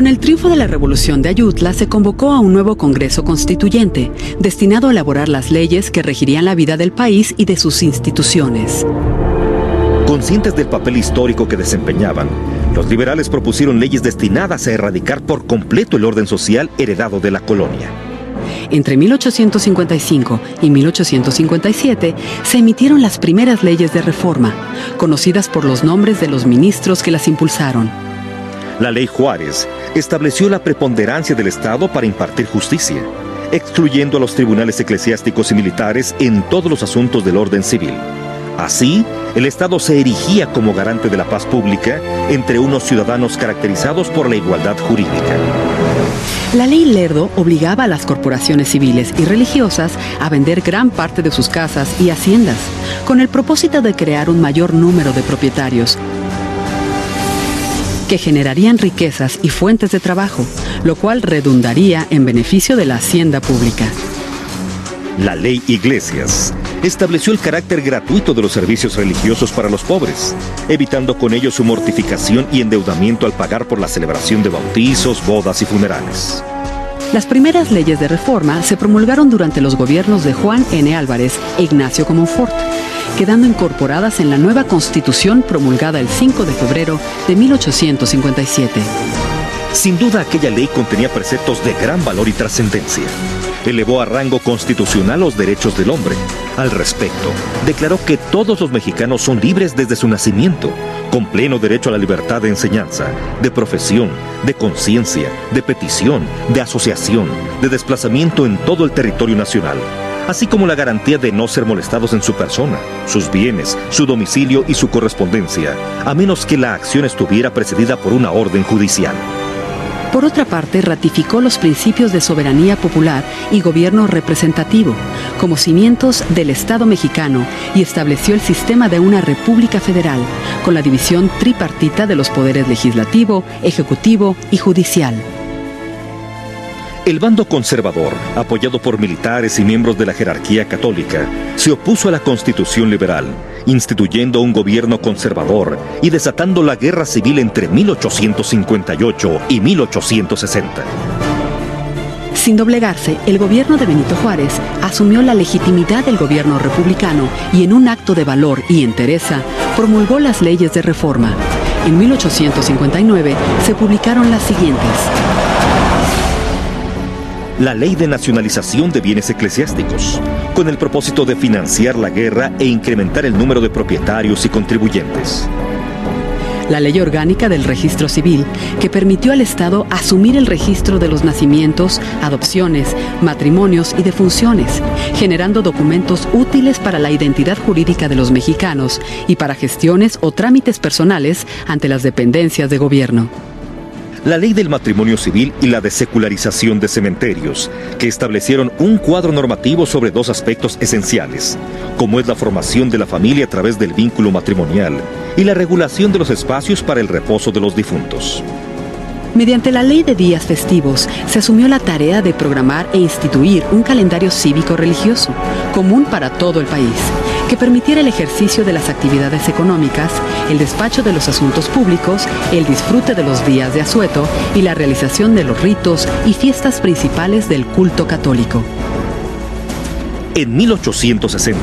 Con el triunfo de la Revolución de Ayutla se convocó a un nuevo Congreso Constituyente, destinado a elaborar las leyes que regirían la vida del país y de sus instituciones. Conscientes del papel histórico que desempeñaban, los liberales propusieron leyes destinadas a erradicar por completo el orden social heredado de la colonia. Entre 1855 y 1857 se emitieron las primeras leyes de reforma, conocidas por los nombres de los ministros que las impulsaron. La Ley Juárez estableció la preponderancia del Estado para impartir justicia, excluyendo a los tribunales eclesiásticos y militares en todos los asuntos del orden civil. Así, el Estado se erigía como garante de la paz pública entre unos ciudadanos caracterizados por la igualdad jurídica. La ley Lerdo obligaba a las corporaciones civiles y religiosas a vender gran parte de sus casas y haciendas, con el propósito de crear un mayor número de propietarios que generarían riquezas y fuentes de trabajo, lo cual redundaría en beneficio de la hacienda pública. La Ley Iglesias estableció el carácter gratuito de los servicios religiosos para los pobres, evitando con ello su mortificación y endeudamiento al pagar por la celebración de bautizos, bodas y funerales. Las primeras leyes de reforma se promulgaron durante los gobiernos de Juan N. Álvarez e Ignacio Comonfort, quedando incorporadas en la nueva Constitución promulgada el 5 de febrero de 1857. Sin duda, aquella ley contenía preceptos de gran valor y trascendencia. Elevó a rango constitucional los derechos del hombre. Al respecto, declaró que todos los mexicanos son libres desde su nacimiento, con pleno derecho a la libertad de enseñanza, de profesión, de conciencia, de petición, de asociación, de desplazamiento en todo el territorio nacional, así como la garantía de no ser molestados en su persona, sus bienes, su domicilio y su correspondencia, a menos que la acción estuviera precedida por una orden judicial. Por otra parte, ratificó los principios de soberanía popular y gobierno representativo como cimientos del Estado mexicano y estableció el sistema de una república federal con la división tripartita de los poderes legislativo, ejecutivo y judicial. El bando conservador, apoyado por militares y miembros de la jerarquía católica, se opuso a la Constitución liberal, instituyendo un gobierno conservador y desatando la guerra civil entre 1858 y 1860. Sin doblegarse, el gobierno de Benito Juárez asumió la legitimidad del gobierno republicano y en un acto de valor y entereza promulgó las leyes de reforma. En 1859 se publicaron las siguientes: la Ley de Nacionalización de Bienes Eclesiásticos, con el propósito de financiar la guerra e incrementar el número de propietarios y contribuyentes. La Ley Orgánica del Registro Civil, que permitió al Estado asumir el registro de los nacimientos, adopciones, matrimonios y defunciones, generando documentos útiles para la identidad jurídica de los mexicanos y para gestiones o trámites personales ante las dependencias de gobierno. La Ley del Matrimonio Civil y la de Secularización de Cementerios, que establecieron un cuadro normativo sobre dos aspectos esenciales, como es la formación de la familia a través del vínculo matrimonial y la regulación de los espacios para el reposo de los difuntos. Mediante la Ley de Días Festivos, se asumió la tarea de programar e instituir un calendario cívico-religioso, común para todo el país, que permitiera el ejercicio de las actividades económicas, el despacho de los asuntos públicos, el disfrute de los días de asueto y la realización de los ritos y fiestas principales del culto católico. En 1860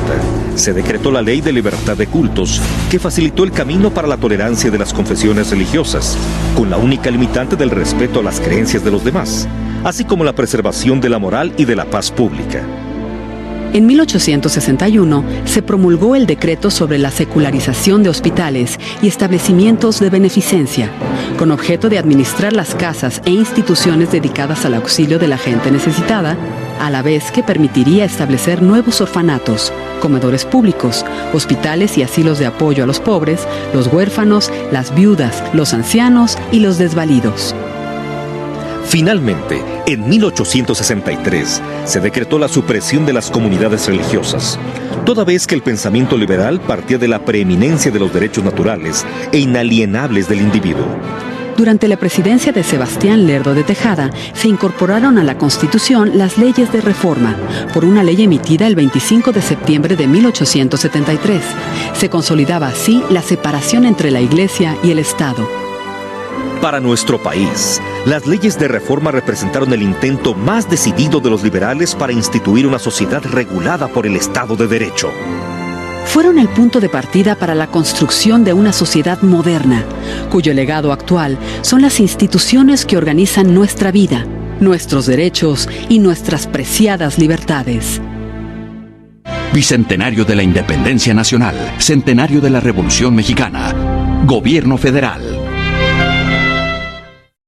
se decretó la Ley de Libertad de Cultos, que facilitó el camino para la tolerancia de las confesiones religiosas, con la única limitante del respeto a las creencias de los demás, así como la preservación de la moral y de la paz pública. En 1861 se promulgó el decreto sobre la secularización de hospitales y establecimientos de beneficencia, con objeto de administrar las casas e instituciones dedicadas al auxilio de la gente necesitada, a la vez que permitiría establecer nuevos orfanatos, comedores públicos, hospitales y asilos de apoyo a los pobres, los huérfanos, las viudas, los ancianos y los desvalidos. Finalmente, en 1863, se decretó la supresión de las comunidades religiosas, toda vez que el pensamiento liberal partía de la preeminencia de los derechos naturales e inalienables del individuo. Durante la presidencia de Sebastián Lerdo de Tejada, se incorporaron a la Constitución las leyes de reforma, por una ley emitida el 25 de septiembre de 1873. Se consolidaba así la separación entre la Iglesia y el Estado. Para nuestro país, las leyes de reforma representaron el intento más decidido de los liberales para instituir una sociedad regulada por el Estado de Derecho. Fueron el punto de partida para la construcción de una sociedad moderna, cuyo legado actual son las instituciones que organizan nuestra vida, nuestros derechos y nuestras preciadas libertades. Bicentenario de la Independencia Nacional, Centenario de la Revolución Mexicana, Gobierno Federal.